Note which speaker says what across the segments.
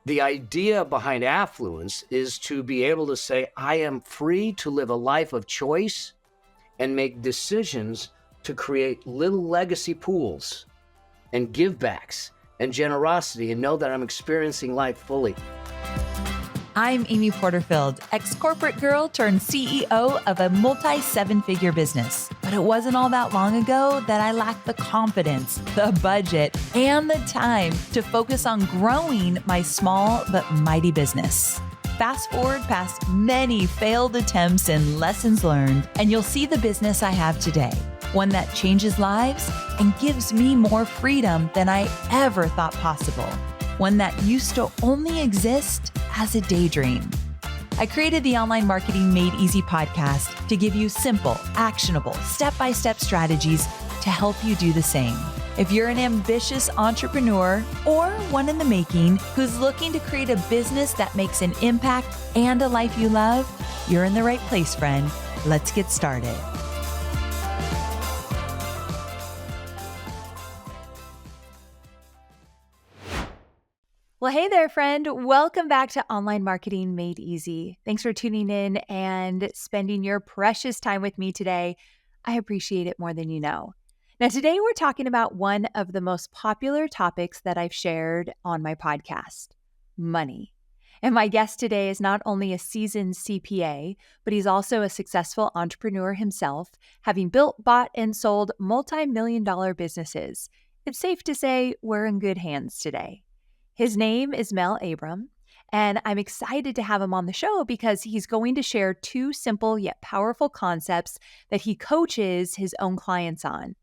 Speaker 1: The idea behind affluence is to be able to say, I am free to live a life of choice and make decisions to create little legacy pools and give backs and generosity and know that I'm experiencing life fully.
Speaker 2: I'm Amy Porterfield, ex-corporate girl turned CEO of a multi-seven-figure business. But it wasn't all that long ago that I lacked the confidence, the budget, and the time to focus on growing my small but mighty business. Fast forward past many failed attempts and lessons learned, and you'll see the business I have today. One that changes lives and gives me more freedom than I ever thought possible. One that used to only exist as a daydream. I created the Online Marketing Made Easy podcast to give you simple, actionable, step-by-step strategies to help you do the same. If you're an ambitious entrepreneur or one in the making who's looking to create a business that makes an impact and a life you love, you're in the right place, friend. Let's get started. Well, hey there, friend. Welcome back to Online Marketing Made Easy. Thanks for tuning in and spending your precious time with me today. I appreciate it more than you know. Now, today we're talking about one of the most popular topics that I've shared on my podcast, money. And my guest today is not only a seasoned CPA, but he's also a successful entrepreneur himself, having built, bought, and sold multi-million-dollar businesses. It's safe to say we're in good hands today. His name is Mel Abraham, and I'm excited to have him on the show because he's going to share two simple yet powerful concepts that he coaches his own clients on.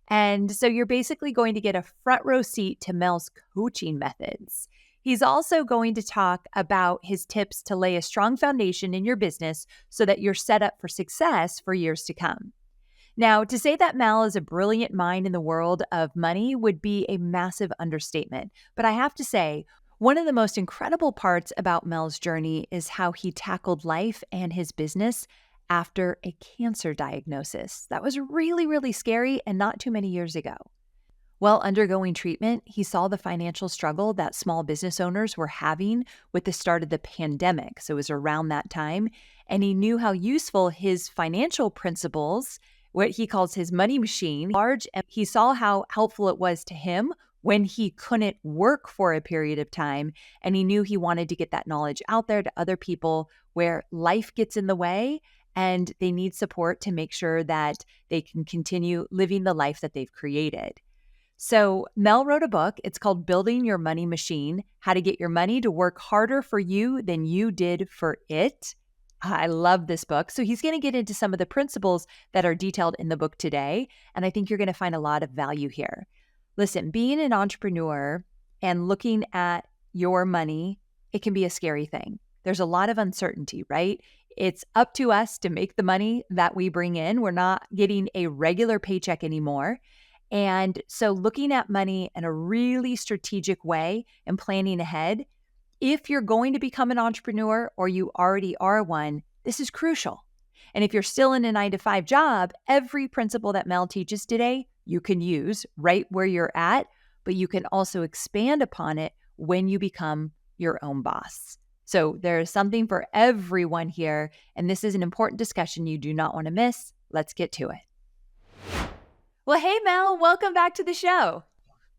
Speaker 2: And so you're basically going to get a front row seat to Mel's coaching methods. He's also going to talk about his tips to lay a strong foundation in your business so that you're set up for success for years to come. Now, to say that Mel is a brilliant mind in the world of money would be a massive understatement. But I have to say, one of the most incredible parts about Mel's journey is how he tackled life and his business after a cancer diagnosis. That was really, really scary and not too many years ago. While undergoing treatment, he saw the financial struggle that small business owners were having with the start of the pandemic. So it was around that time. And he knew how useful his financial principles, what he calls his money machine, large, and he saw how helpful it was to him when he couldn't work for a period of time. And he knew he wanted to get that knowledge out there to other people where life gets in the way and they need support to make sure that they can continue living the life that they've created. So Mel wrote a book. It's called Building Your Money Machine, How to Get Your Money to Work Harder for You Than You Did for It. I love this book. So he's going to get into some of the principles that are detailed in the book today. And I think you're going to find a lot of value here. Listen, being an entrepreneur and looking at your money, it can be a scary thing. There's a lot of uncertainty, right? It's up to us to make the money that we bring in. We're not getting a regular paycheck anymore. And so looking at money in a really strategic way and planning ahead, if you're going to become an entrepreneur or you already are one, this is crucial. And if you're still in a 9-to-5 job, every principle that Mel teaches today, you can use right where you're at, but you can also expand upon it when you become your own boss. So there is something for everyone here, and this is an important discussion you do not want to miss. Let's get to it. Well, hey, Mel, welcome back to the show.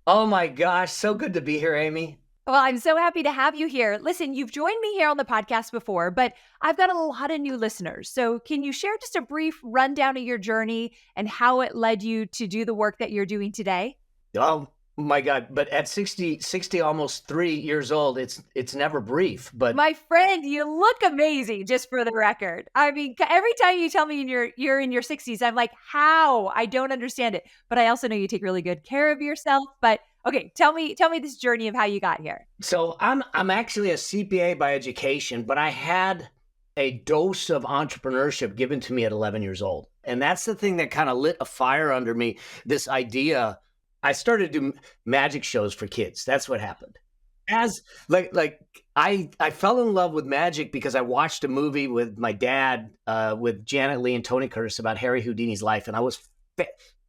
Speaker 1: Oh my gosh, so good to be here, Amy.
Speaker 2: Well, I'm so happy to have you here. Listen, you've joined me here on the podcast before, but I've got a lot of new listeners. So can you share just a brief rundown of your journey and how it led you to do the work that you're doing today?
Speaker 1: Oh my God. But at 60, almost 3 years old, it's never brief. But
Speaker 2: my friend, you look amazing, just for the record. I mean, every time you tell me you're in your 60s, I'm like, how? I don't understand it. But I also know you take really good care of yourself. But okay, tell me this journey of how you got here.
Speaker 1: So I'm actually a CPA by education, but I had a dose of entrepreneurship given to me at 11 years old. And that's the thing that kind of lit a fire under me, this idea. I started to do magic shows for kids. That's what happened. As I fell in love with magic because I watched a movie with my dad, with Janet Leigh and Tony Curtis about Harry Houdini's life. And I was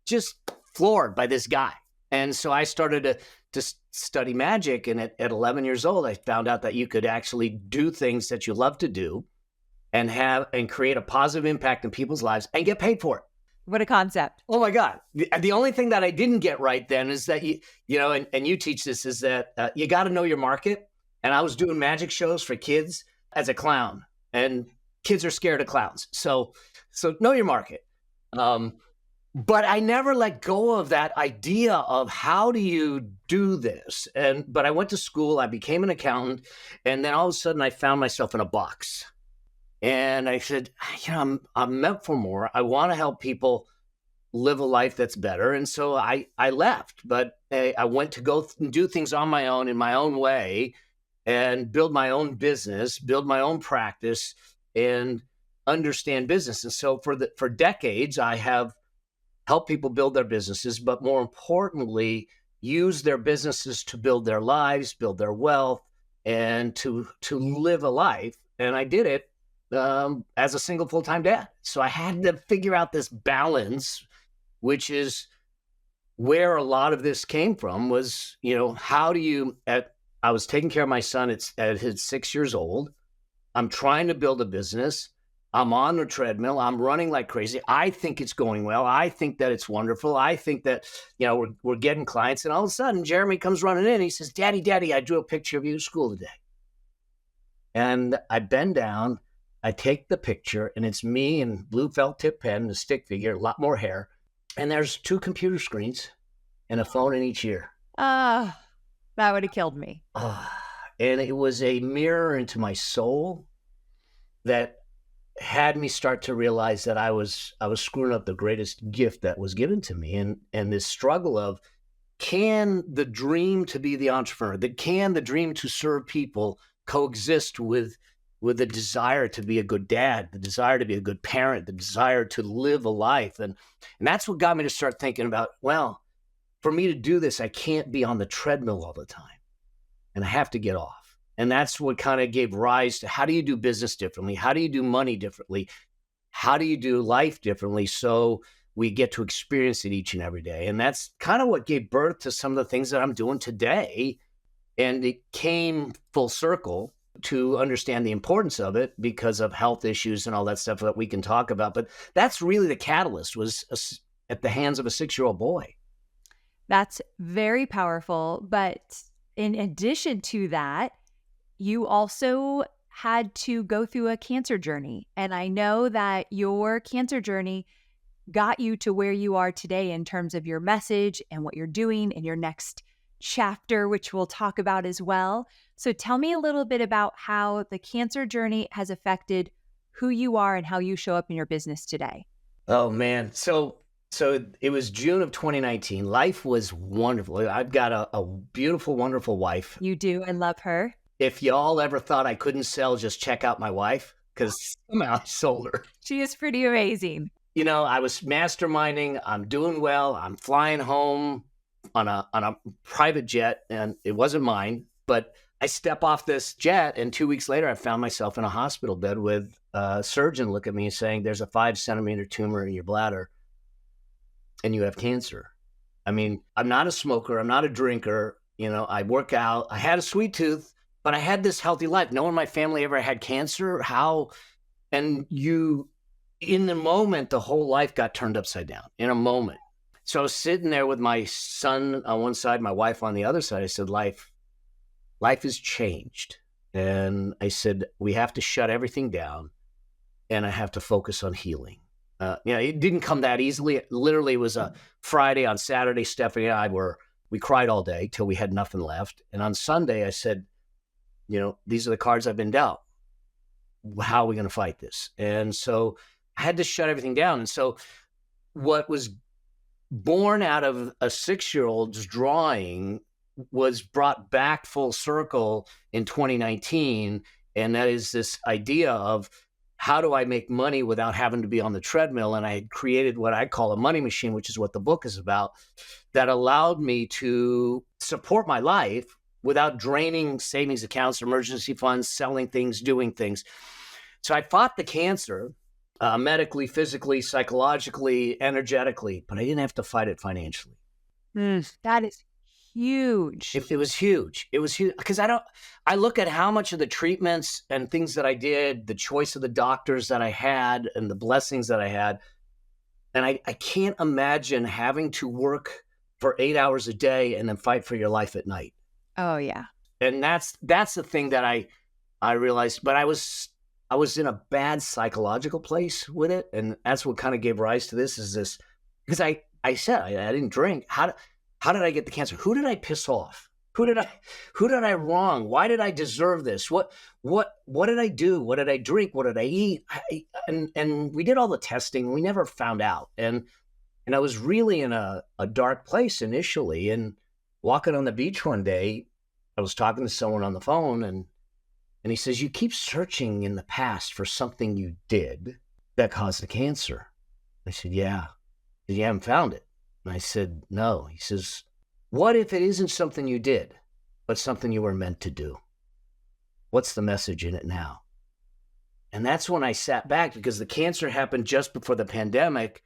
Speaker 1: just floored by this guy. And so I started to study magic. And at 11 years old, I found out that you could actually do things that you love to do and create a positive impact in people's lives and get paid for it.
Speaker 2: What a concept.
Speaker 1: Oh my God. The only thing that I didn't get right then is that and you teach this, is that you got to know your market. And I was doing magic shows for kids as a clown, and kids are scared of clowns. So know your market. But I never let go of that idea of how do you do this? But I went to school, I became an accountant, and then all of a sudden I found myself in a box. And I said, I'm meant for more. I want to help people live a life that's better. And so I left, but I went to go do things on my own in my own way and build my own business, build my own practice, and understand business. And so for decades, I have helped people build their businesses, but more importantly, use their businesses to build their lives, build their wealth, and to live a life. And I did it as a single full-time dad. So I had to figure out this balance, which is where a lot of this came from. Was, how do you, I was taking care of my son at his 6 years old. I'm trying to build a business. I'm on the treadmill. I'm running like crazy. I think it's going well. I think that it's wonderful. I think that, we're getting clients. And all of a sudden, Jeremy comes running in. He says, Daddy, I drew a picture of you at school today. And I bend down. I take the picture, and it's me and blue felt tip pen, a stick figure, a lot more hair. And there's 2 computer screens and a phone in each ear.
Speaker 2: That would have killed me.
Speaker 1: And it was a mirror into my soul that had me start to realize that I was screwing up the greatest gift that was given to me. And this struggle of, can the dream to be the entrepreneur, can the dream to serve people coexist with the desire to be a good dad, the desire to be a good parent, the desire to live a life. And that's what got me to start thinking about, well, for me to do this, I can't be on the treadmill all the time, and I have to get off. And that's what kind of gave rise to, how do you do business differently? How do you do money differently? How do you do life differently so we get to experience it each and every day? And that's kind of what gave birth to some of the things that I'm doing today. And it came full circle to understand the importance of it because of health issues and all that stuff that we can talk about. But that's really the catalyst, was at the hands of a 6-year-old boy.
Speaker 2: That's very powerful. But in addition to that, you also had to go through a cancer journey. And I know that your cancer journey got you to where you are today in terms of your message and what you're doing in your next chapter, which we'll talk about as well. So tell me a little bit about how the cancer journey has affected who you are and how you show up in your business today.
Speaker 1: Oh, man. So it was June of 2019. Life was wonderful. I've got a beautiful, wonderful wife.
Speaker 2: You do. I love her.
Speaker 1: If y'all ever thought I couldn't sell, just check out my wife, because somehow I sold her.
Speaker 2: She is pretty amazing.
Speaker 1: I was masterminding. I'm doing well. I'm flying home on a private jet, and it wasn't mine, but I step off this jet, and 2 weeks later, I found myself in a hospital bed with a surgeon look at me saying, there's a 5-centimeter tumor in your bladder, and you have cancer. I mean, I'm not a smoker. I'm not a drinker. I work out. I had a sweet tooth, but I had this healthy life. No one in my family ever had cancer. How? And in the moment, the whole life got turned upside down in a moment. So I was sitting there with my son on one side, my wife on the other side. I said, life has changed. And I said, we have to shut everything down, and I have to focus on healing. It didn't come that easily. It literally was a Friday. On Saturday, Stephanie and I we cried all day till we had nothing left. And on Sunday, I said, these are the cards I've been dealt. How are we going to fight this? And so I had to shut everything down. And so what was born out of a 6-year-old's drawing was brought back full circle in 2019. And that is this idea of, how do I make money without having to be on the treadmill? And I had created what I call a money machine, which is what the book is about, that allowed me to support my life without draining savings accounts, emergency funds, selling things, doing things. So I fought the cancer medically, physically, psychologically, energetically, but I didn't have to fight it financially.
Speaker 2: That is huge.
Speaker 1: It was huge. It was huge because I look at how much of the treatments and things that I did, the choice of the doctors that I had and the blessings that I had. And I can't imagine having to work for 8 hours a day and then fight for your life at night.
Speaker 2: Oh, yeah.
Speaker 1: And that's the thing that I realized, but I was in a bad psychological place with it. And that's what kind of gave rise to this because I said I didn't drink. How did I get the cancer? Who did I piss off? Who did I wrong? Why did I deserve this? What did I do? What did I drink? What did I eat? And we did all the testing. We never found out. And I was really in a dark place initially. And walking on the beach one day, I was talking to someone on the phone and he says, "You keep searching in the past for something you did that caused the cancer." I said, "Yeah." He said, "You haven't found it." And I said, "No." He says, "What if it isn't something you did, but something you were meant to do? What's the message in it now?" And that's when I sat back because the cancer happened just before the pandemic.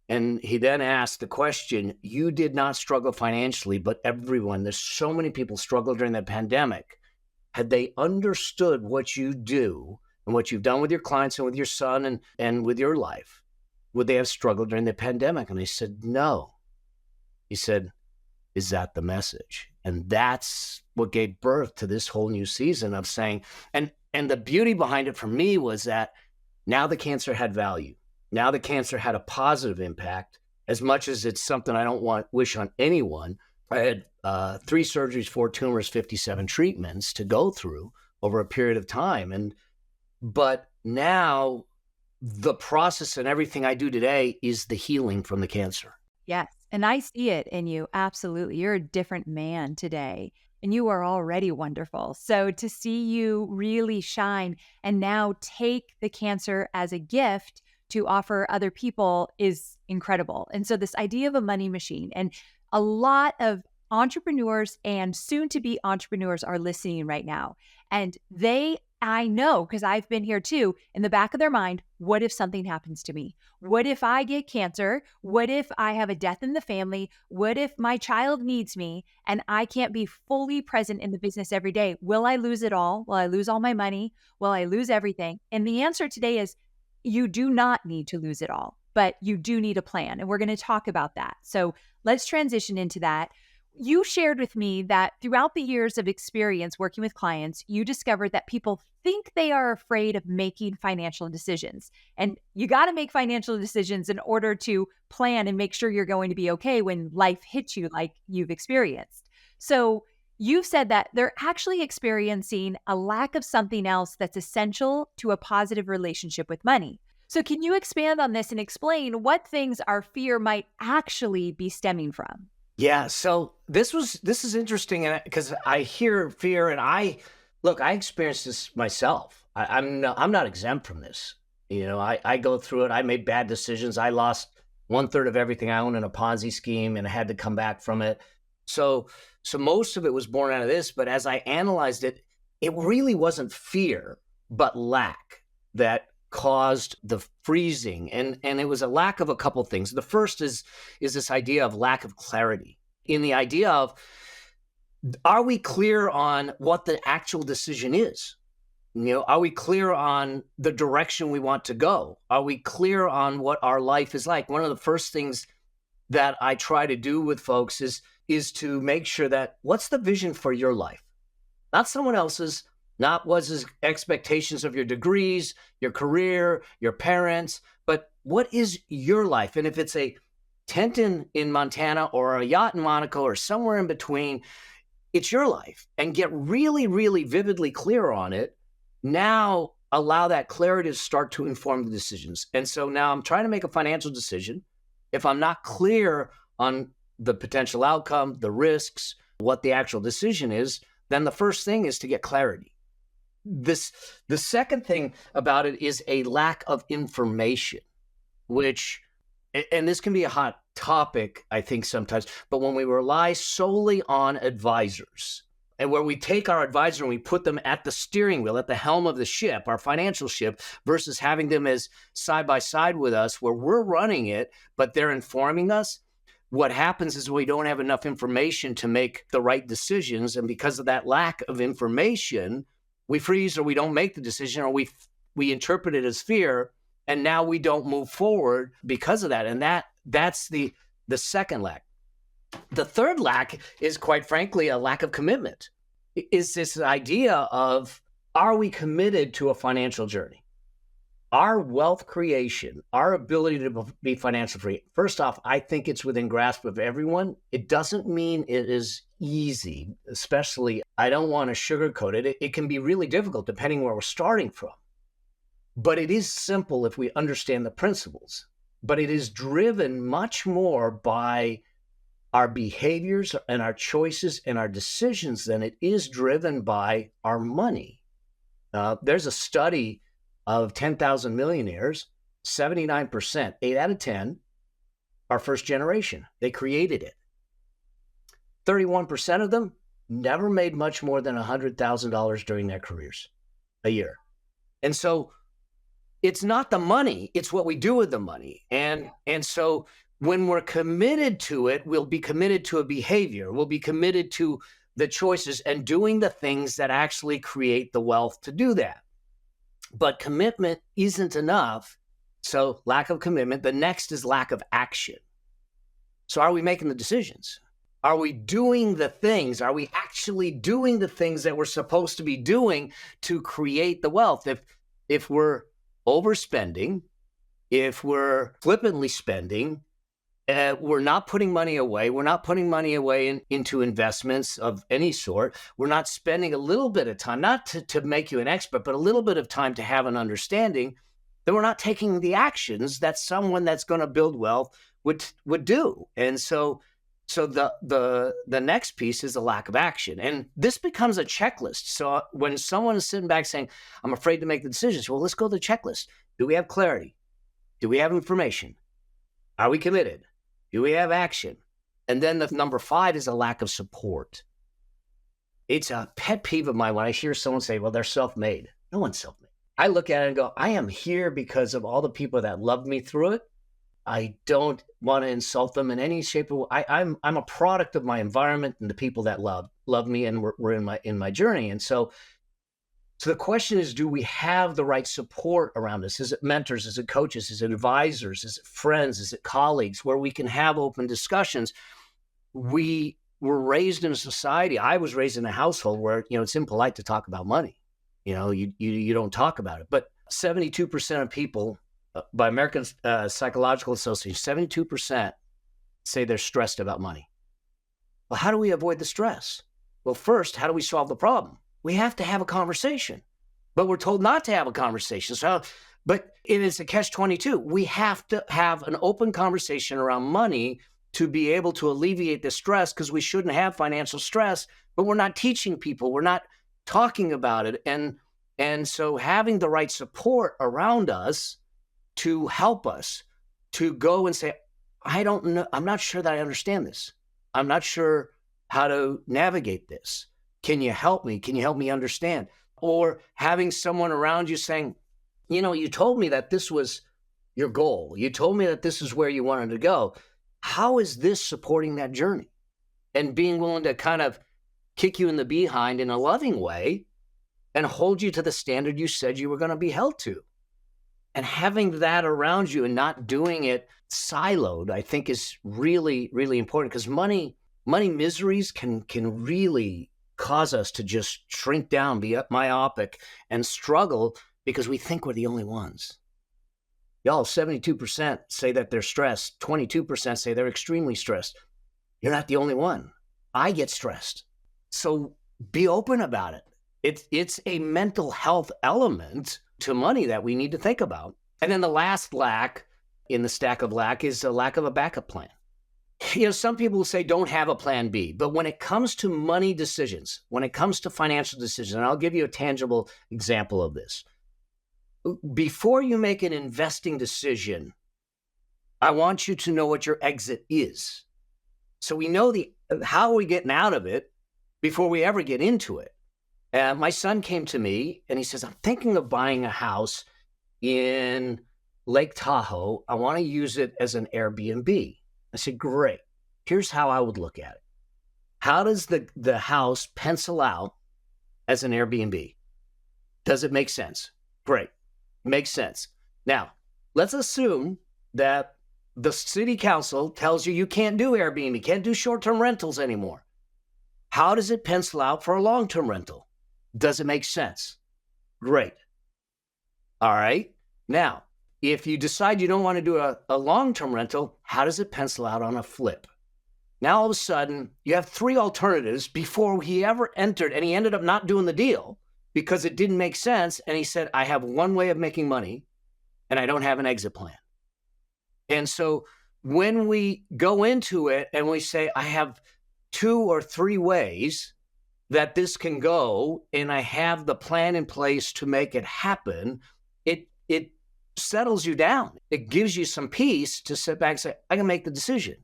Speaker 1: And he then asked the question, "You did not struggle financially, but there's so many people struggled during the pandemic. Had they understood what you do and what you've done with your clients and with your son and with your life, would they have struggled during the pandemic?" And I said, "No." He said, "Is that the message?" And that's what gave birth to this whole new season of saying, and the beauty behind it for me was that now the cancer had value. Now the cancer had a positive impact. As much as it's something I don't wish on anyone, I had 3 surgeries, 4 tumors, 57 treatments to go through over a period of time. But now the process and everything I do today is the healing from the cancer.
Speaker 2: Yes. And I see it in you. Absolutely. You're a different man today, and you are already wonderful. So to see you really shine and now take the cancer as a gift to offer other people is incredible. And so this idea of a money machine, and a lot of entrepreneurs and soon to be entrepreneurs are listening right now. And I know, because I've been here too, in the back of their mind, what if something happens to me? What if I get cancer? What if I have a death in the family? What if my child needs me and I can't be fully present in the business every day? Will I lose it all? Will I lose all my money? Will I lose everything? And the answer today is you do not need to lose it all, but you do need a plan. And we're going to talk about that. So let's transition into that. You shared with me that throughout the years of experience working with clients, you discovered that people think they are afraid of making financial decisions. And you got to make financial decisions in order to plan and make sure you're going to be okay when life hits you like you've experienced. So you've said that they're actually experiencing a lack of something else that's essential to a positive relationship with money. So can you expand on this and explain what things our fear might actually be stemming from?
Speaker 1: Yeah, so this is interesting because I hear fear and I experienced this myself. I'm not exempt from this. I go through it. I made bad decisions. I lost 1/3 of everything I own in a Ponzi scheme and I had to come back from it. So most of it was born out of this, but as I analyzed it, it really wasn't fear, but lack that caused the freezing. And it was a lack of a couple things. The first is this idea of lack of clarity in the idea of, are we clear on what the actual decision is? Are we clear on the direction we want to go? Are we clear on what our life is like? One of the first things that I try to do with folks is to make sure that what's the vision for your life? Not someone else's, not what's his expectations of your degrees, your career, your parents, but what is your life? And if it's a tent in Montana or a yacht in Monaco or somewhere in between, it's your life. And get really, really vividly clear on it. Now allow that clarity to start to inform the decisions. And so now I'm trying to make a financial decision. If I'm not clear on the potential outcome, the risks, what the actual decision is, then the first thing is to get clarity. The second thing about it is a lack of information, which, and this can be a hot topic, I think sometimes, but when we rely solely on advisors and where we take our advisor and we put them at the steering wheel, at the helm of the ship, our financial ship, versus having them as side by side with us where we're running it, but they're informing us, what happens is we don't have enough information to make the right decisions. And because of that lack of information, we freeze or we don't make the decision, or we interpret it as fear. And now we don't move forward because of that. And that's the second lack. The third lack is, quite frankly, a lack of commitment. Is this idea of, are we committed to a financial journey? Our wealth creation, our ability to be financial free. First off, I think it's within grasp of everyone. It doesn't mean it is easy, especially, I don't want to sugarcoat it. It can be really difficult depending where we're starting from. But it is simple if we understand the principles. But it is driven much more by our behaviors and our choices and our decisions than it is driven by our money. There's a study of 10,000 millionaires, 79%, 8 out of 10, are first generation. They created it. 31% of them never made much more than $100,000 during their careers a year. And so it's not the money, it's what we do with the money. And so when we're committed to it, we'll be committed to a behavior. We'll be committed to the choices and doing the things that actually create the wealth to do that. But commitment isn't enough. So lack of commitment. The next is lack of action. So are we making the decisions? Are we doing the things? Are we actually doing the things that we're supposed to be doing to create the wealth? If we're overspending, if we're flippantly spending, we're not putting money away. We're not putting money away into investments of any sort. We're not spending a little bit of time, not to make you an expert, but a little bit of time to have an understanding. Then we're not taking the actions that someone that's going to build wealth would do. And so the next piece is the lack of action. And this becomes a checklist. So when someone is sitting back saying, I'm afraid to make the decisions, well, let's go to the checklist. Do we have clarity? Do we have information? Are we committed? Do we have action? And then the number 5 is a lack of support. It's a pet peeve of mine when I hear someone say, well, they're self-made. No one's self-made. I look at it and go, I am here because of all the people that loved me through it. I don't want to insult them in any shape or way. I'm a product of my environment and the people that love me and were in my journey. And so the question is, do we have the right support around us? Is it mentors? Is it coaches? Is it advisors? Is it friends? Is it colleagues where we can have open discussions? We were raised in a society. I was raised in a household where, it's impolite to talk about money. You don't talk about it. But 72% of people, by American Psychological Association, 72% say they're stressed about money. Well, how do we avoid the stress? Well, first, how do we solve the problem? We have to have a conversation, but we're told not to have a conversation. But it is a catch-22. We have to have an open conversation around money to be able to alleviate the stress, because we shouldn't have financial stress, but we're not teaching people. We're not talking about it. And so having the right support around us to help us to go and say, I don't know, I'm not sure that I understand this. I'm not sure how to navigate this. Can you help me? Can you help me understand? Or having someone around you saying, you told me that this was your goal. You told me that this is where you wanted to go. How is this supporting that journey? And being willing to kind of kick you in the behind in a loving way and hold you to the standard you said you were going to be held to. And having that around you and not doing it siloed, I think is really, really important, because money miseries can really cause us to just shrink down, be myopic, and struggle because we think we're the only ones. Y'all, 72% say that they're stressed. 22% say they're extremely stressed. You're not the only one. I get stressed. So be open about it. It's a mental health element to money that we need to think about. And then the last lack in the stack of lack is a lack of a backup plan. Some people will say don't have a plan B, but when it comes to money decisions, when it comes to financial decisions, and I'll give you a tangible example of this. Before you make an investing decision, I want you to know what your exit is. So we know how are we getting out of it before we ever get into it. My son came to me and he says, I'm thinking of buying a house in Lake Tahoe. I want to use it as an Airbnb. I said, great. Here's how I would look at it. How does the house pencil out as an Airbnb? Does it make sense? Great. Makes sense. Now, let's assume that the city council tells you can't do Airbnb, can't do short-term rentals anymore. How does it pencil out for a long-term rental? Does it make sense? Great. All right. Now, if you decide you don't want to do a long-term rental, how does it pencil out on a flip? Now, all of a sudden, you have three alternatives before he ever entered, and he ended up not doing the deal because it didn't make sense. And he said, I have one way of making money, and I don't have an exit plan. And so when we go into it and we say, I have 2 or 3 ways that this can go, and I have the plan in place to make it happen, it settles you down. It gives you some peace to sit back and say, I can make the decision,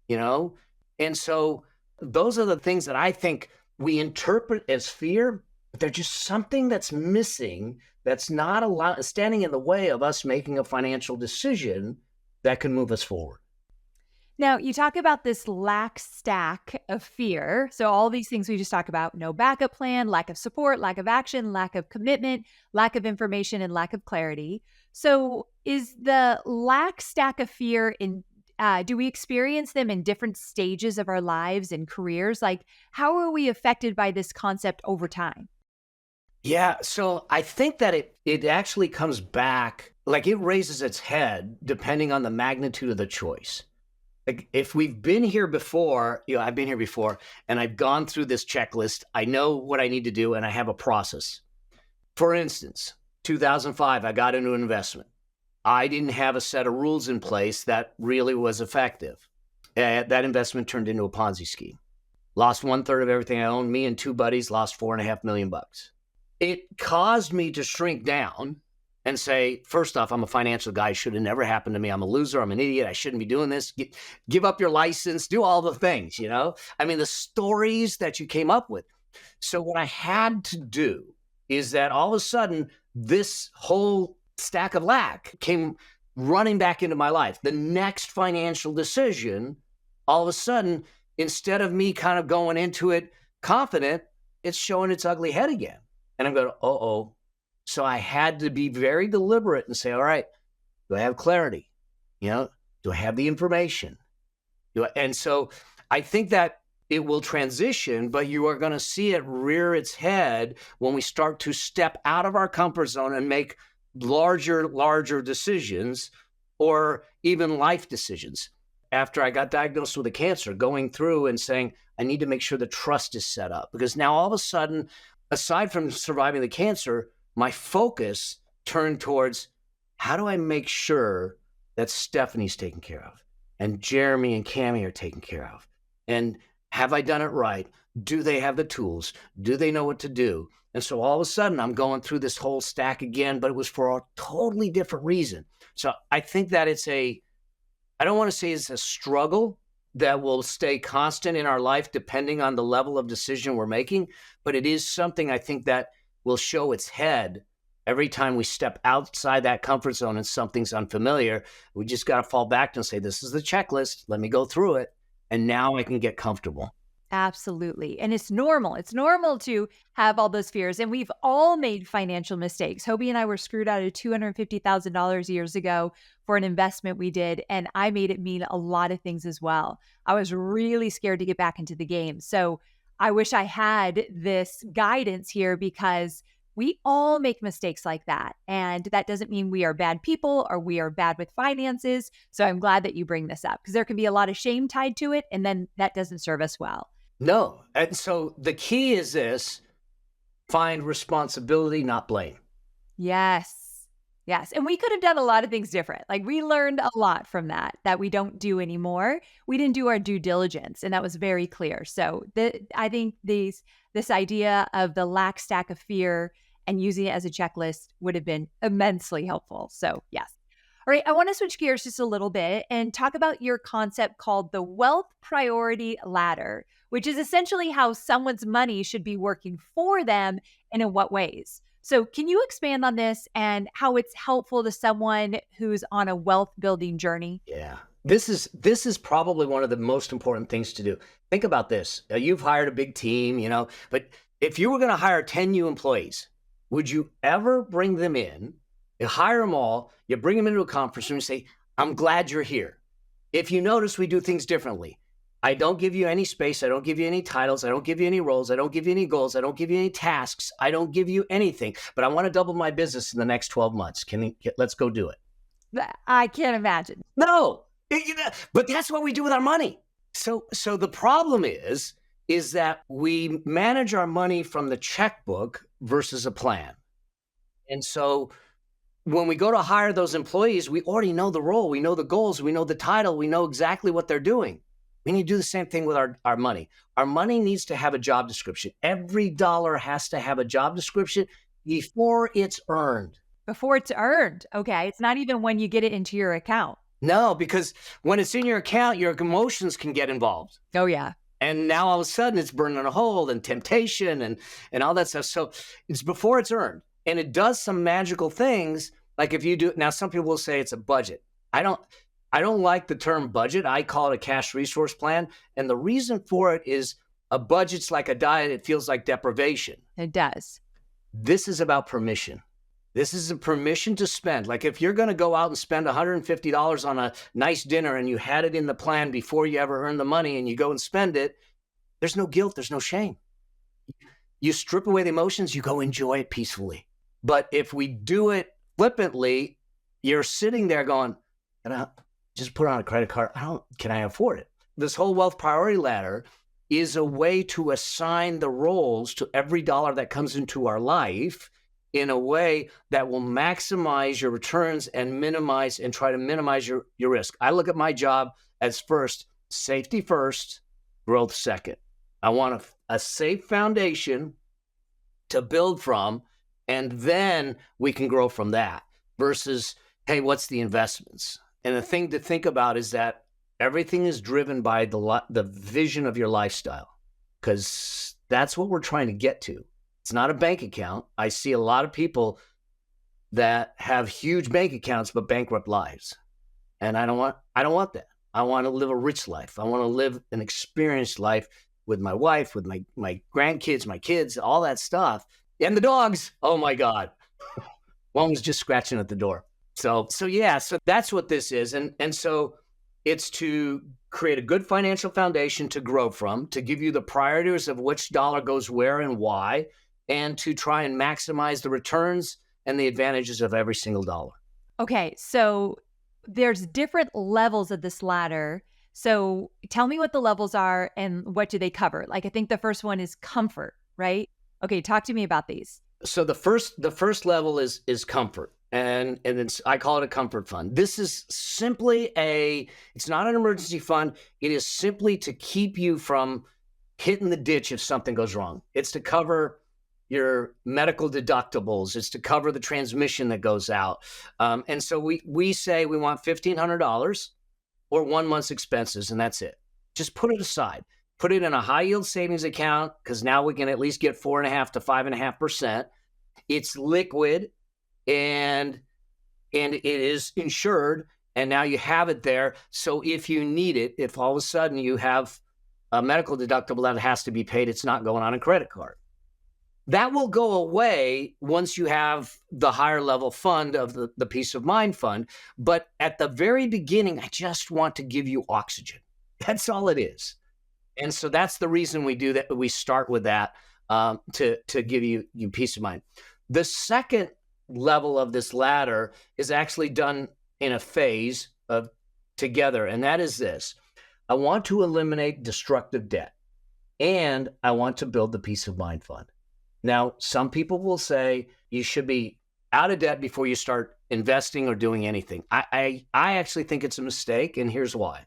Speaker 1: you know? And so those are the things that I think we interpret as fear, but they're just something that's missing, that's not standing in the way of us making a financial decision that can move us forward.
Speaker 2: Now, you talk about this lack stack of fear. So all these things we just talked about, no backup plan, lack of support, lack of action, lack of commitment, lack of information, and lack of clarity. So is the lack stack of fear do we experience them in different stages of our lives and careers? Like, how are we affected by this concept over time?
Speaker 1: Yeah, so I think that it actually comes back, like it raises its head depending on the magnitude of the choice. Like if we've been here before, I've been here before and I've gone through this checklist, I know what I need to do and I have a process. For instance, 2005, I got into an investment. I didn't have a set of rules in place that really was effective. That investment turned into a Ponzi scheme. Lost 1/3 of everything I owned. Me and 2 buddies lost $4.5 million. It caused me to shrink down and say, first off, I'm a financial guy. It should have never happened to me. I'm a loser. I'm an idiot. I shouldn't be doing this. Give up your license. Do all the things, I mean, the stories that you came up with. So what I had to do is that all of a sudden, this whole stack of lack came running back into my life. The next financial decision, all of a sudden, instead of me kind of going into it confident, it's showing its ugly head again. And I'm going, uh-oh. So I had to be very deliberate and say, all right, do I have clarity? Do I have the information? And so I think that it will transition, but you are going to see it rear its head when we start to step out of our comfort zone and make larger decisions or even life decisions. After I got diagnosed with a cancer, going through and saying, I need to make sure the trust is set up because now all of a sudden, aside from surviving the cancer, my focus turned towards how do I make sure that Stephanie's taken care of and Jeremy and Cammie are taken care of? And have I done it right? Do they have the tools? Do they know what to do? And so all of a sudden I'm going through this whole stack again, but it was for a totally different reason. So I think that I don't want to say it's a struggle that will stay constant in our life depending on the level of decision we're making, but it is something I think that will show its head every time we step outside that comfort zone and something's unfamiliar. We just got to fall back and say, this is the checklist. Let me go through it. And now I can get comfortable.
Speaker 2: Absolutely. And it's normal. It's normal to have all those fears. And we've all made financial mistakes. Hobie and I were screwed out of $250,000 years ago for an investment we did. And I made it mean a lot of things as well. I was really scared to get back into the game. So I wish I had this guidance here because we all make mistakes like that. And that doesn't mean we are bad people or we are bad with finances. So I'm glad that you bring this up because there can be a lot of shame tied to it. And then that doesn't serve us well.
Speaker 1: No. And so the key is this: find responsibility, not blame.
Speaker 2: Yes. Yes. And we could have done a lot of things different. Like we learned a lot from that we don't do anymore. We didn't do our due diligence, and that was very clear. So I think this idea of the lack stack of fear and using it as a checklist would have been immensely helpful. So yes. All right. I want to switch gears just a little bit and talk about your concept called the wealth priority ladder, which is essentially how someone's money should be working for them and in what ways. So can you expand on this and how it's helpful to someone who's on a wealth building journey?
Speaker 1: Yeah. This is probably one of the most important things to do. Think about this. You've hired a big team, but if you were going to hire 10 new employees, would you ever bring them in? You hire them all, you bring them into a conference room and say, I'm glad you're here. If you notice, we do things differently. I don't give you any space. I don't give you any titles. I don't give you any roles. I don't give you any goals. I don't give you any tasks. I don't give you anything, but I want to double my business in the next 12 months. Let's go do it.
Speaker 2: I can't imagine.
Speaker 1: No, but that's what we do with our money. So the problem is that we manage our money from the checkbook versus a plan. And so when we go to hire those employees, we already know the role, we know the goals, we know the title, we know exactly what they're doing. We need to do the same thing with our money. Our money needs to have a job description. Every dollar has to have a job description before it's earned.
Speaker 2: Before it's earned. Okay. It's not even when you get it into your account.
Speaker 1: No, because when it's in your account, your emotions can get involved.
Speaker 2: Oh, yeah.
Speaker 1: And now all of a sudden it's burning a hole and temptation and all that stuff. So it's before it's earned. And it does some magical things. Like if you do, now some people will say it's a budget. I don't like the term budget. I call it a cash resource plan. And the reason for it is a budget's like a diet. It feels like deprivation.
Speaker 2: It does.
Speaker 1: This is about permission. This is a permission to spend. Like if you're going to go out and spend $150 on a nice dinner and you had it in the plan before you ever earn the money and you go and spend it, there's no guilt. There's no shame. You strip away the emotions, you go enjoy it peacefully. But if we do it flippantly, you're sitting there going, just put on a credit card. Can I afford it? This whole wealth priority ladder is a way to assign the roles to every dollar that comes into our life in a way that will maximize your returns and try to minimize your risk. I look at my job as first, safety first, growth second. I want a safe foundation to build from, and then we can grow from that versus, hey, what's the investments? And the thing to think about is that everything is driven by the vision of your lifestyle, because that's what we're trying to get to. It's not a bank account. I see a lot of people that have huge bank accounts but bankrupt lives. And I don't want that. I want to live a rich life. I want to live an experienced life with my wife, with my grandkids, my kids, all that stuff. And the dogs. Oh my God. One was just scratching at the door. So that's what this is. And so it's to create a good financial foundation to grow from, to give you the priorities of which dollar goes where and why, and to try and maximize the returns and the advantages of every single dollar.
Speaker 2: Okay, so there's different levels of this ladder. So tell me what the levels are and what do they cover? Like I think the first one is comfort, right? Okay, talk to me about these.
Speaker 1: So the first level is comfort. And I call it a comfort fund. This is simply it's not an emergency fund. It is simply to keep you from hitting the ditch if something goes wrong. It's to cover your medical deductibles. It's to cover the transmission that goes out. And so we say we want $1,500 or 1 month's expenses, and that's it. Just put it aside. Put it in a high yield savings account, because now we can at least get 4.5% to 5.5%. It's liquid. And it is insured, and now you have it there. So if you need it, if all of a sudden you have a medical deductible that has to be paid, it's not going on a credit card. That will go away once you have the higher level fund of the peace of mind fund. But at the very beginning, I just want to give you oxygen. That's all it is. And so that's the reason we do that. We start with that to give you peace of mind. The second level of this ladder is actually done in a phase of together. And that is this. I want to eliminate destructive debt, and I want to build the peace of mind fund. Now, some people will say you should be out of debt before you start investing or doing anything. I actually think it's a mistake, and here's why.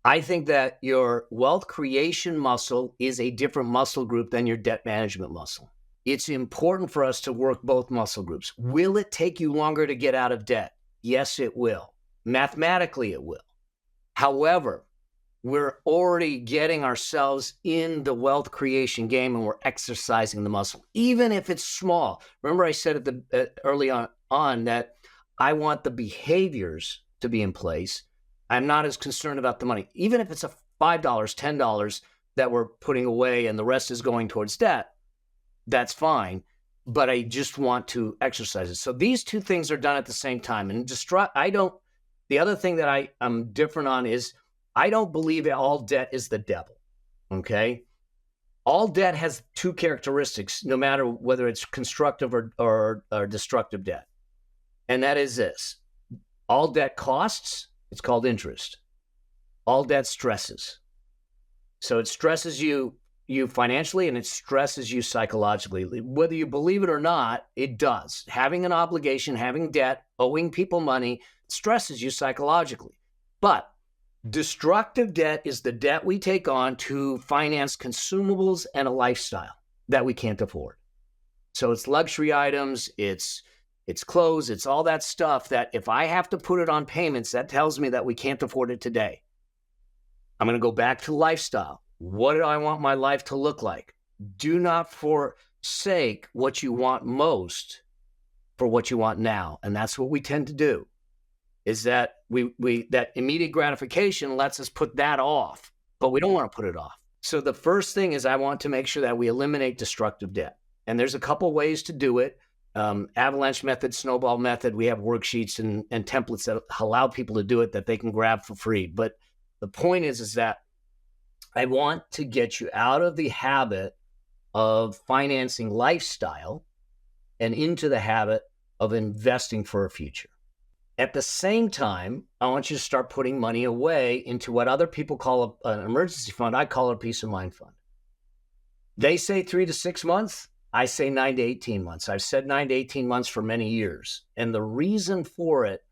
Speaker 1: I think that your wealth creation muscle is a different muscle group than your debt management muscle. It's important for us to work both muscle groups. Will it take you longer to get out of debt? Yes, it will. Mathematically, it will. However, we're already getting ourselves in the wealth creation game, and we're exercising the muscle, even if it's small. Remember I said early on that I want the behaviors to be in place. I'm not as concerned about the money. Even if it's a $5, $10 that we're putting away and the rest is going towards debt, that's fine. But I just want to exercise it. So these two things are done at the same time. And the other thing that I'm different on is I don't believe all debt is the devil. Okay. All debt has two characteristics, no matter whether it's constructive or destructive debt. And that is this: all debt costs, it's called interest. All debt stresses. So it stresses you financially and it stresses you psychologically. Whether you believe it or not, it does. Having an obligation, having debt, owing people money stresses you psychologically. But destructive debt is the debt we take on to finance consumables and a lifestyle that we can't afford. So it's luxury items, it's clothes, it's all that stuff that if I have to put it on payments, that tells me that we can't afford it today. I'm going to go back to lifestyle. What do I want my life to look like? Do not forsake what you want most for what you want now. And that's what we tend to do, is that that immediate gratification lets us put that off, but we don't want to put it off. So the first thing is I want to make sure that we eliminate destructive debt. And there's a couple ways to do it. Avalanche method, snowball method. We have worksheets and templates that allow people to do it that they can grab for free. But the point is that I want to get you out of the habit of financing lifestyle and into the habit of investing for a future. At the same time, I want you to start putting money away into what other people call an emergency fund. I call it a peace of mind fund. They say 3 to 6 months. I say 9 to 18 months. I've said 9 to 18 months for many years. And the reason for it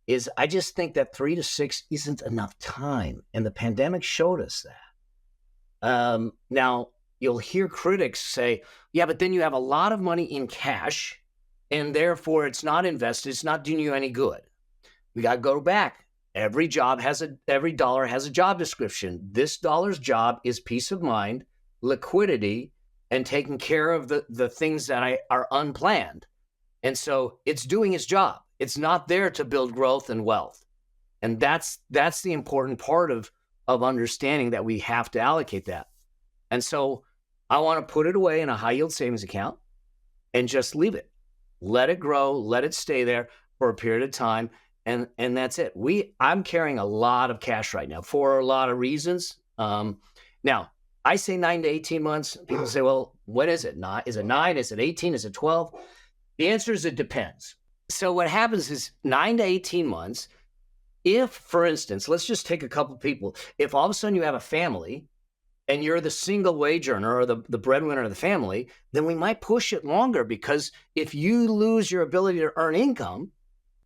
Speaker 1: is I just think that 3 to 6 isn't enough time. And the pandemic showed us that. Now, you'll hear critics say, yeah, but then you have a lot of money in cash and therefore it's not invested. It's not doing you any good. We got to go back. Every dollar has a job description. This dollar's job is peace of mind, liquidity, and taking care of the things that are unplanned. And so it's doing its job. It's not there to build growth and wealth. And that's the important part of understanding that we have to allocate that. And so I want to put it away in a high yield savings account and just leave it. Let it grow, let it stay there for a period of time. And that's it. I'm carrying a lot of cash right now for a lot of reasons. Now, I say 9 to 18 months. People say, well, what is it? Is it 9? Is it 18? Is it 12? The answer is it depends. So what happens is 9 to 18 months, if, for instance, let's just take a couple people. If all of a sudden you have a family and you're the single wage earner or the breadwinner of the family, then we might push it longer, because if you lose your ability to earn income,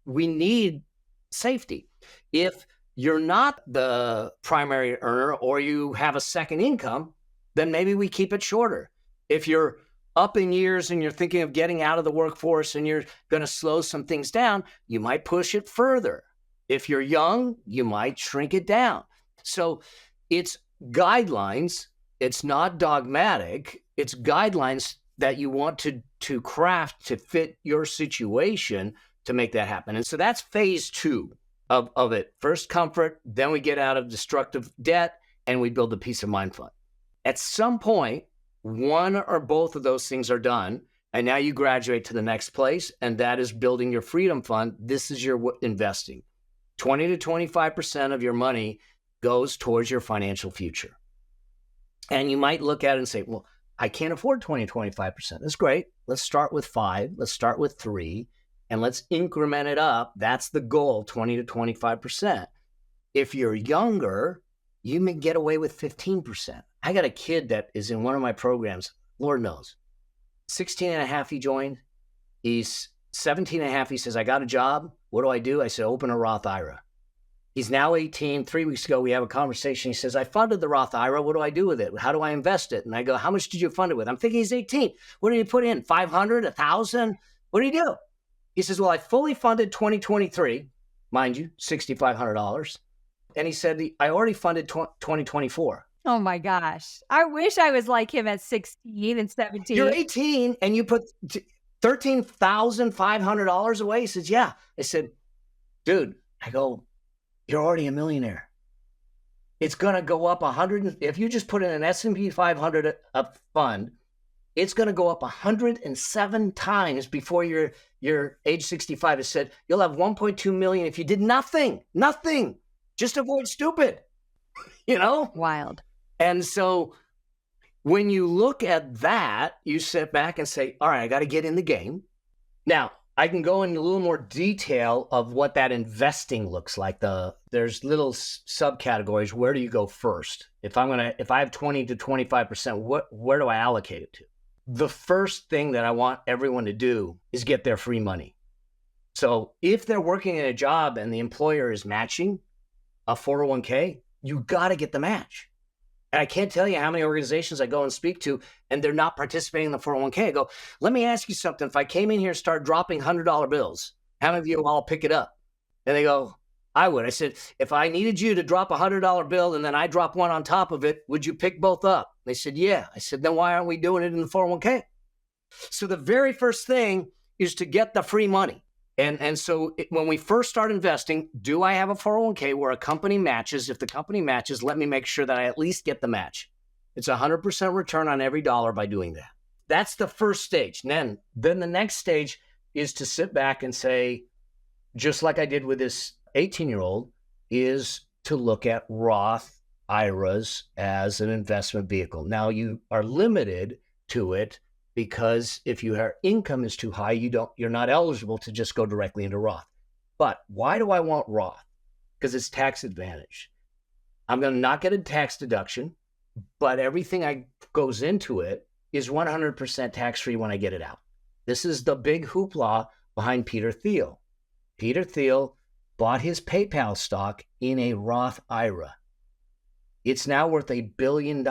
Speaker 1: we need safety. If you're not the primary earner or you have a second income, then maybe we keep it shorter. If you're up in years and you're thinking of getting out of the workforce and you're going to slow some things down, you might push it further. If you're young, you might shrink it down. So it's guidelines. It's not dogmatic. It's guidelines that you want to craft to fit your situation to make that happen. And so that's phase 2 of it. First comfort, then we get out of destructive debt and we build a peace of mind fund. At some point, one or both of those things are done, and now you graduate to the next place, and that is building your freedom fund. This is your investing. 20 to 25% of your money goes towards your financial future. And you might look at it and say, well, I can't afford 20 to 25%. That's great. Let's start with 5. Let's start with 3. And let's increment it up. That's the goal, 20 to 25%. If you're younger, you may get away with 15%. I got a kid that is in one of my programs, Lord knows, 16 and a half he joined. He's 17 and a half. He says, I got a job. What do I do? I said, open a Roth IRA. He's now 18. 3 weeks ago, we have a conversation. He says, I funded the Roth IRA. What do I do with it? How do I invest it? And I go, how much did you fund it with? I'm thinking he's 18. What did you put in? 500, 1,000? What did he do? He says, well, I fully funded 2023, mind you, $6,500. And he said, I already funded 2024.
Speaker 2: Oh my gosh. I wish I was like him at 16 and 17.
Speaker 1: You're 18 and you put $13,500 away. He says, yeah. I said, dude, I go, you're already a millionaire. It's going to go up 100. If you just put in an S&P 500 fund, it's going to go up 107 times before your age 65 is said. You'll have 1.2 million if you did nothing, just avoid stupid,
Speaker 2: Wild.
Speaker 1: And so when you look at that, you sit back and say, all right, I got to get in the game. Now, I can go into a little more detail of what that investing looks like. There's little subcategories. Where do you go first? If I have 20 to 25%, where do I allocate it to? The first thing that I want everyone to do is get their free money. So if they're working in a job and the employer is matching a 401k, you got to get the match. And I can't tell you how many organizations I go and speak to, and they're not participating in the 401k. I go, let me ask you something. If I came in here and started dropping $100 bills, how many of you will all pick it up? And they go, I would. I said, if I needed you to drop a $100 bill and then I drop one on top of it, would you pick both up? They said, yeah. I said, then why aren't we doing it in the 401k? So the very first thing is to get the free money. And so when we first start investing, do I have a 401k where a company matches? If the company matches, let me make sure that I at least get the match. It's 100% return on every dollar by doing that. That's the first stage. Then the next stage is to sit back and say, just like I did with this 18-year-old, is to look at Roth IRAs as an investment vehicle. Now, you are limited to it because if your income is too high, you're not eligible to just go directly into Roth. But why do I want Roth? Because it's tax advantage. I'm going to not get a tax deduction, but everything I goes into it is 100% tax-free when I get it out. This is the big hoopla behind Peter Thiel. Peter Thiel bought his PayPal stock in a Roth IRA. It's now worth $1 billion.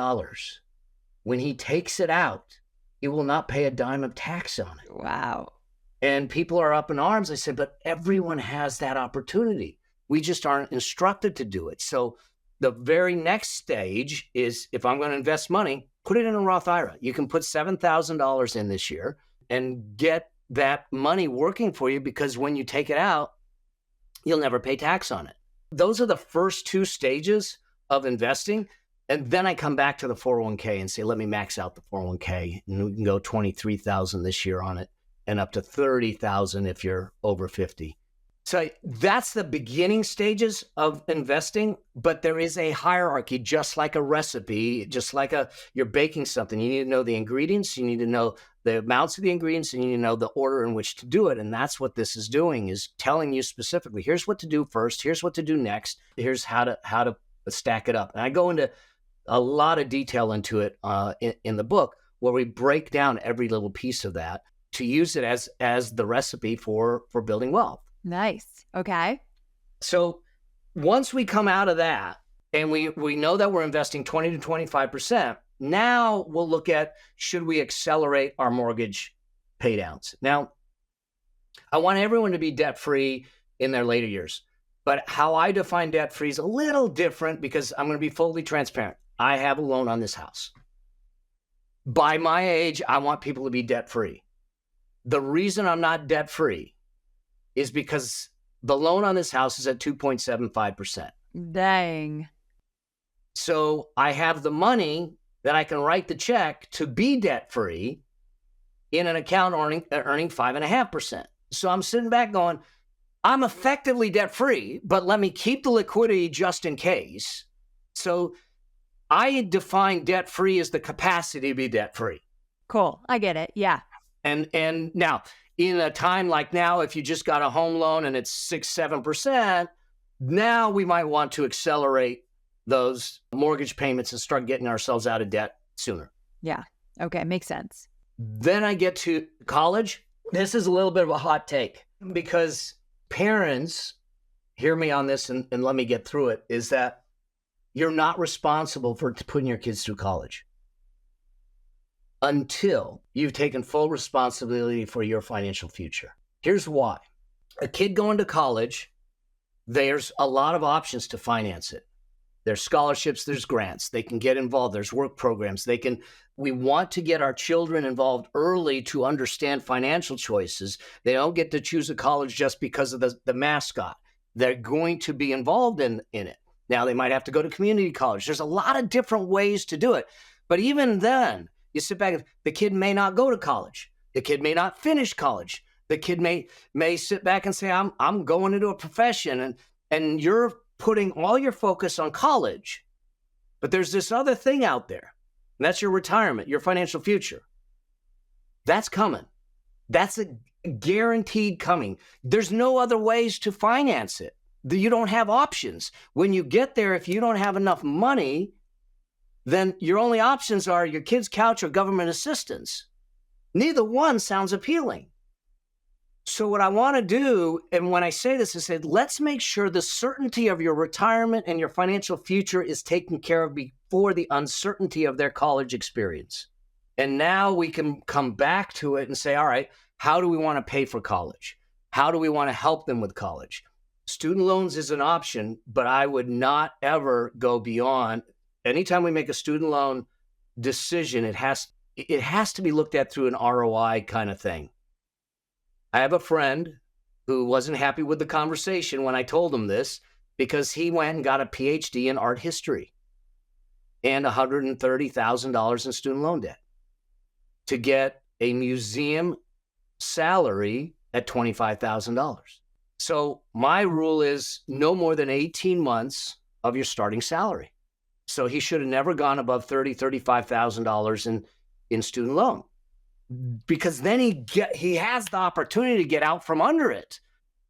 Speaker 1: When he takes it out, he will not pay a dime of tax on it.
Speaker 2: Wow.
Speaker 1: And people are up in arms. I said, but everyone has that opportunity. We just aren't instructed to do it. So the very next stage is, if I'm going to invest money, put it in a Roth IRA. You can put $7,000 in this year and get that money working for you, because when you take it out, you'll never pay tax on it. Those are the first two stages of investing. And then I come back to the 401k and say, let me max out the 401k. And we can go 23,000 this year on it and up to 30,000 if you're over 50. So that's the beginning stages of investing, but there is a hierarchy, just like a recipe, just like you're baking something. You need to know the ingredients, you need to know the amounts of the ingredients, and you need to know the order in which to do it. And that's what this is doing, is telling you specifically, here's what to do first, here's what to do next, here's how to stack it up. And I go into a lot of detail into it in the book, where we break down every little piece of that to use it as the recipe for building wealth.
Speaker 2: Nice. Okay.
Speaker 1: So once we come out of that and we know that we're investing 20 to 25%, now we'll look at, should we accelerate our mortgage pay downs? Now, I want everyone to be debt-free in their later years, but how I define debt-free is a little different, because I'm going to be fully transparent. I have a loan on this house. By my age, I want people to be debt-free. The reason I'm not debt-free is because the loan on this house is at 2.75%.
Speaker 2: Dang.
Speaker 1: So I have the money that I can write the check to be debt-free in an account earning 5.5%. So I'm sitting back going, I'm effectively debt-free, but let me keep the liquidity just in case. So I define debt-free as the capacity to be debt-free.
Speaker 2: Cool. I get it. Yeah.
Speaker 1: And now, in a time like now, if you just got a home loan and it's 6-7%, now we might want to accelerate those mortgage payments and start getting ourselves out of debt sooner.
Speaker 2: Yeah. Okay. Makes sense.
Speaker 1: Then I get to college. This is a little bit of a hot take, because parents, hear me on this and let me get through it, is that you're not responsible for putting your kids through college until you've taken full responsibility for your financial future. Here's why. A kid going to college, there's a lot of options to finance it. There's scholarships, there's grants, they can get involved, there's work programs. We want to get our children involved early to understand financial choices. They don't get to choose a college just because of the mascot. they're going to be involved in it. Now, they might have to go to community college. There's a lot of different ways to do it. But even then, you sit back, the kid may not go to college. The kid may not finish college. The kid may sit back and say, I'm going into a profession, and you're putting all your focus on college. But there's this other thing out there, and that's your retirement, your financial future. That's coming. That's a guaranteed coming. There's no other ways to finance it. You don't have options. When you get there, if you don't have enough money, then your only options are your kid's couch or government assistance. Neither one sounds appealing. So what I want to do, and when I say this, I said, let's make sure the certainty of your retirement and your financial future is taken care of before the uncertainty of their college experience. And now we can come back to it and say, all right, how do we want to pay for college? How do we want to help them with college? Student loans is an option, but I would not ever go beyond. Anytime we make a student loan decision, it has to be looked at through an ROI kind of thing. I have a friend who wasn't happy with the conversation when I told him this, because he went and got a PhD in art history and $130,000 in student loan debt to get a museum salary at $25,000. So my rule is no more than 18 months of your starting salary. So he should have never gone above $30,000, $35,000 in student loan, because then he has the opportunity to get out from under it.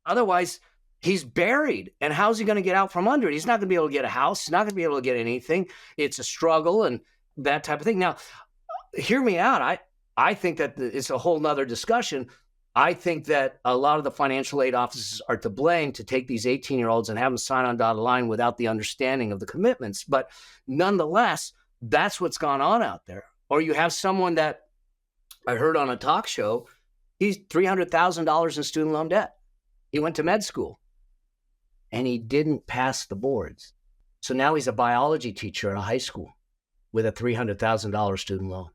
Speaker 1: Otherwise, he's buried. And how's he going to get out from under it? He's not going to be able to get a house. He's not going to be able to get anything. It's a struggle and that type of thing. Now, hear me out. I think that it's a whole nother discussion. I think that a lot of the financial aid offices are to blame to take these 18-year-olds and have them sign on dotted line without the understanding of the commitments. But nonetheless, that's what's gone on out there. Or you have someone that I heard on a talk show, he's $300,000 in student loan debt. He went to med school and he didn't pass the boards. So now he's a biology teacher at a high school with a $300,000 student loan.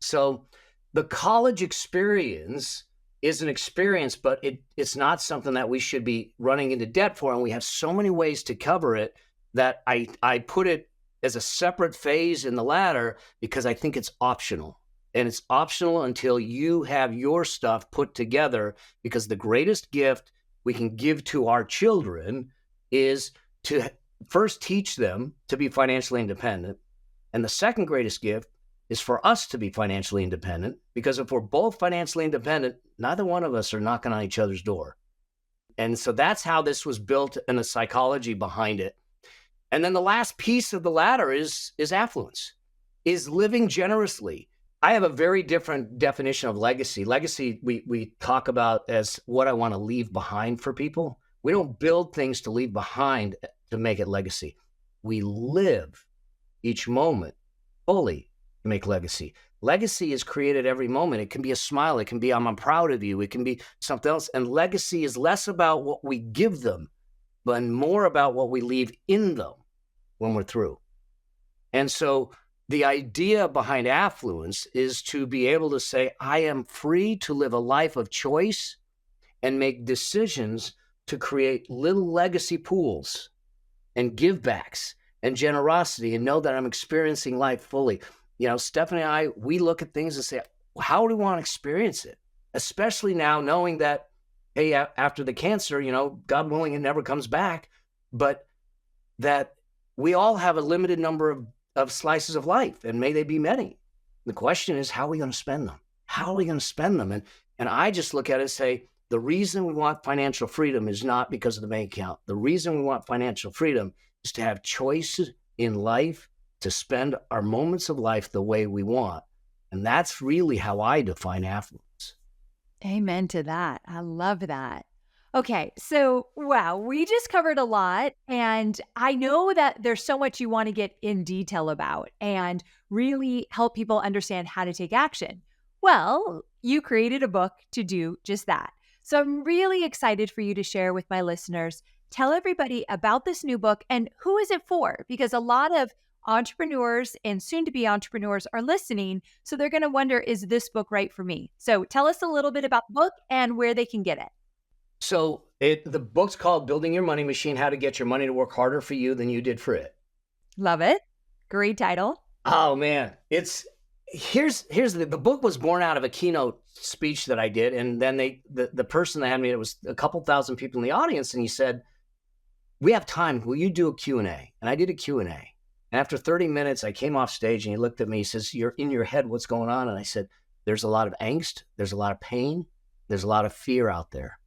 Speaker 1: So the college experience is an experience, but it's not something that we should be running into debt for. And we have so many ways to cover it that I put it as a separate phase in the ladder because I think it's optional. And it's optional until you have your stuff put together, because the greatest gift we can give to our children is to first teach them to be financially independent. And the second greatest gift is for us to be financially independent, because if we're both financially independent, neither one of us are knocking on each other's door. And so that's how this was built and the psychology behind it. And then the last piece of the ladder is affluence, is living generously. I have a very different definition of legacy. Legacy, we talk about as what I want to leave behind for people. We don't build things to leave behind to make it legacy. We live each moment fully to make legacy. Legacy is created every moment. It can be a smile. It can be, I'm proud of you. It can be something else. And legacy is less about what we give them, but more about what we leave in them when we're through. And so the idea behind affluence is to be able to say, I am free to live a life of choice and make decisions to create little legacy pools and give backs and generosity, and know that I'm experiencing life fully. You know, Stephanie and I, we look at things and say, how do we want to experience it? Especially now knowing that, hey, after the cancer, you know, God willing, it never comes back, but that we all have a limited number of slices of life, and may they be many. The question is, how are we going to spend them? How are we going to spend them? And I just look at it and say, the reason we want financial freedom is not because of the bank account. The reason we want financial freedom is to have choices in life, to spend our moments of life the way we want. And that's really how I define affluence.
Speaker 2: Amen to that. I love that. Okay, so wow, we just covered a lot, and I know that there's so much you want to get in detail about and really help people understand how to take action. Well, you created a book to do just that. So I'm really excited for you to share with my listeners. Tell everybody about this new book and who is it for? Because a lot of entrepreneurs and soon-to-be entrepreneurs are listening, so they're going to wonder, is this book right for me? So tell us a little bit about the book and where they can get it.
Speaker 1: So the book's called Building Your Money Machine: How to Get Your Money to Work Harder for You Than You Did for It.
Speaker 2: Love it. Great title.
Speaker 1: Oh man, here's the book was born out of a keynote speech that I did, and then the person that had me, it was a couple thousand people in the audience, and he said, "We have time. Will you do a Q&A?" And I did a Q&A. And after 30 minutes, I came off stage and he looked at me. He says, "You're in your head. What's going on?" And I said, "There's a lot of angst. There's a lot of pain. There's a lot of fear out there.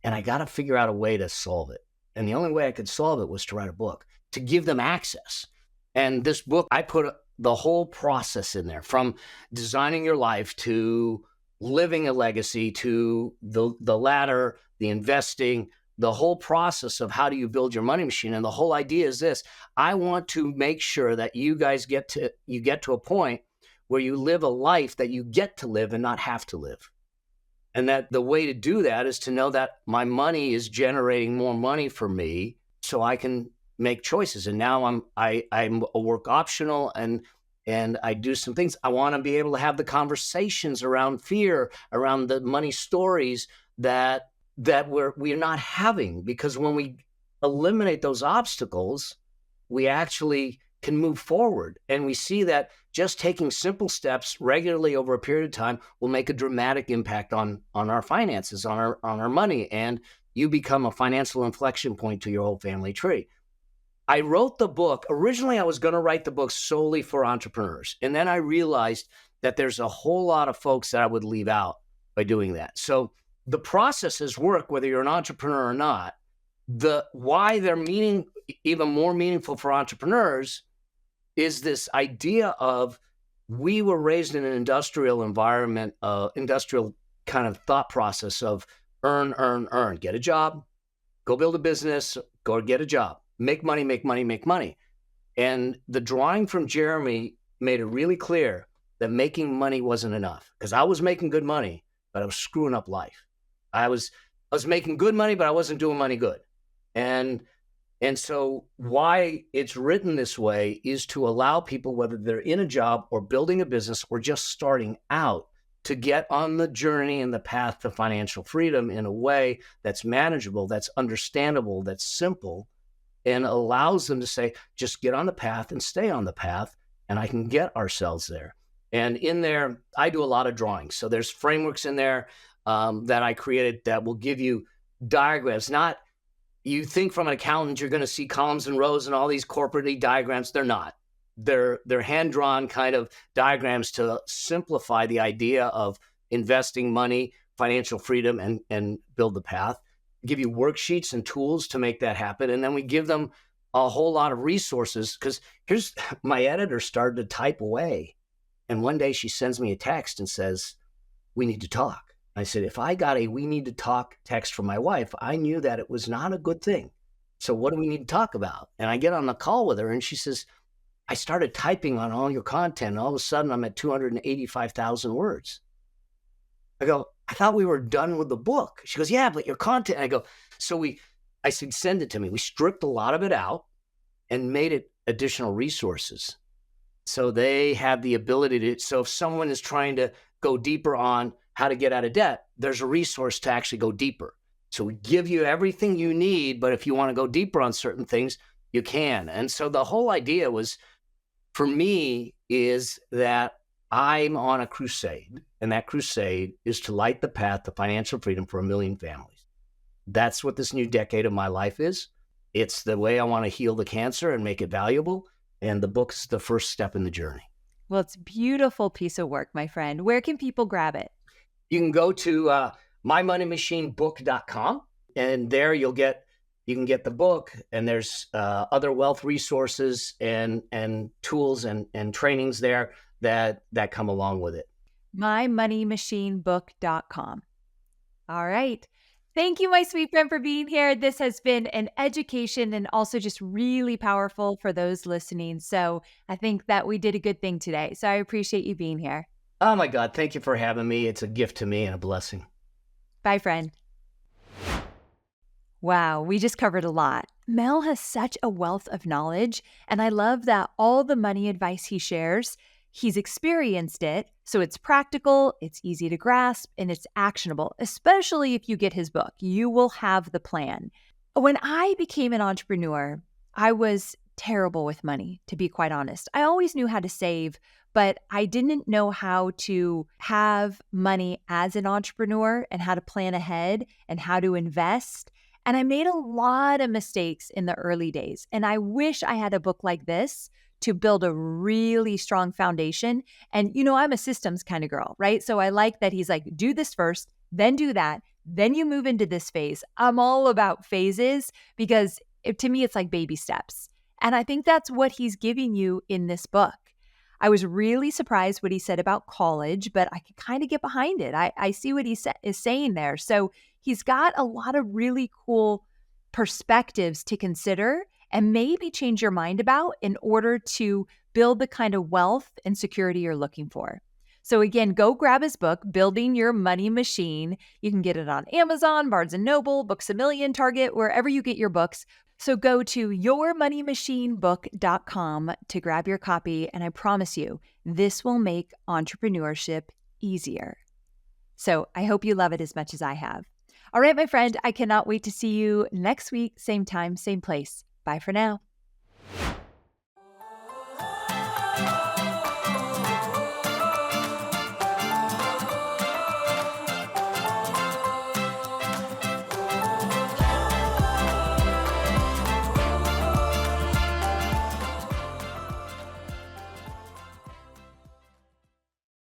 Speaker 1: And I got to figure out a way to solve it. And the only way I could solve it was to write a book, to give them access." And this book, I put the whole process in there, from designing your life to living a legacy to the ladder, the investing, the whole process of how do you build your money machine. And the whole idea is this: I want to make sure that you guys get to a point where you live a life that you get to live and not have to live. And that the way to do that is to know that my money is generating more money for me so I can make choices. And now I'm a work optional, and I do some things. I want to be able to have the conversations around fear, around the money stories that we're not having, because when we eliminate those obstacles, we actually can move forward. And we see that just taking simple steps regularly over a period of time will make a dramatic impact on our finances, on our money, and you become a financial inflection point to your whole family tree. I wrote the book. Originally, I was going to write the book solely for entrepreneurs. And then I realized that there's a whole lot of folks that I would leave out by doing that. So the processes work whether you're an entrepreneur or not. Why they're even more meaningful for entrepreneurs is this idea of, we were raised in an industrial environment, industrial kind of thought process of earn, earn, earn. Get a job, go build a business, go get a job. Make money, make money, make money. And the drawing from Jeremy made it really clear that making money wasn't enough, because I was making good money, but I was screwing up life. I was making good money, but I wasn't doing money good. And so why it's written this way is to allow people, whether they're in a job or building a business or just starting out, to get on the journey and the path to financial freedom in a way that's manageable, that's understandable, that's simple, and allows them to say, just get on the path and stay on the path, and I can get ourselves there. And in there, I do a lot of drawings. So there's frameworks in there that I created that will give you diagrams. Not, you think from an accountant, you're going to see columns and rows and all these corporate diagrams. They're not. They're hand-drawn kind of diagrams to simplify the idea of investing money, financial freedom, and build the path. Give you worksheets and tools to make that happen. And then we give them a whole lot of resources, because here's my editor started to type away. And one day she sends me a text and says, "We need to talk." I said, if I got a "we need to talk" text from my wife, I knew that it was not a good thing. So what do we need to talk about? And I get on the call with her and she says, "I started typing on all your content, and all of a sudden I'm at 285,000 words. I go, "I thought we were done with the book." She goes, "Yeah, but your content." I go, I said, "Send it to me." We stripped a lot of it out and made it additional resources. So they have the ability to, so if someone is trying to go deeper on how to get out of debt, there's a resource to actually go deeper. So we give you everything you need, but if you want to go deeper on certain things, you can. And so the whole idea was, for me, is that I'm on a crusade, and that crusade is to light the path to financial freedom for 1 million families. That's what this new decade of my life is. It's the way I want to heal the cancer and make it valuable. And the book's the first step in the journey.
Speaker 2: Well, it's a beautiful piece of work, my friend. Where can people grab it?
Speaker 1: You can go to mymoneymachineBook.com, and there you can get the book, and there's other wealth resources and tools and trainings there that come along with it.
Speaker 2: mymoneymachineBook.com. All right. Thank you, my sweet friend, for being here. This has been an education and also just really powerful for those listening. So I think that we did a good thing today. So I appreciate you being here.
Speaker 1: Oh my God. Thank you for having me. It's a gift to me and a blessing.
Speaker 2: Bye, friend. Wow, we just covered a lot. Mel has such a wealth of knowledge, and I love that all the money advice he shares, he's experienced it, So it's practical, it's easy to grasp, and it's actionable, especially if you get his book. You will have the plan. When I became an entrepreneur, I was terrible with money, to be quite honest. I always knew how to save, but I didn't know how to have money as an entrepreneur and how to plan ahead and how to invest. And I made a lot of mistakes in the early days. And I wish I had a book like this to build a really strong foundation. And, I'm a systems kind of girl, right? So I like that he's like, do this first, then do that, then you move into this phase. I'm all about phases because to me, it's like baby steps. And I think that's what he's giving you in this book. I was really surprised what he said about college, but I could kind of get behind it. I see what he is saying there. So he's got a lot of really cool perspectives to consider and maybe change your mind about in order to build the kind of wealth and security you're looking for. So again, go grab his book, Building Your Money Machine. You can get it on Amazon, Barnes & Noble, Books A Million, Target, wherever you get your books. So go to yourmoneymachinebook.com to grab your copy, and I promise you, this will make entrepreneurship easier. So I hope you love it as much as I have. All right, my friend, I cannot wait to see you next week, same time, same place. Bye for now.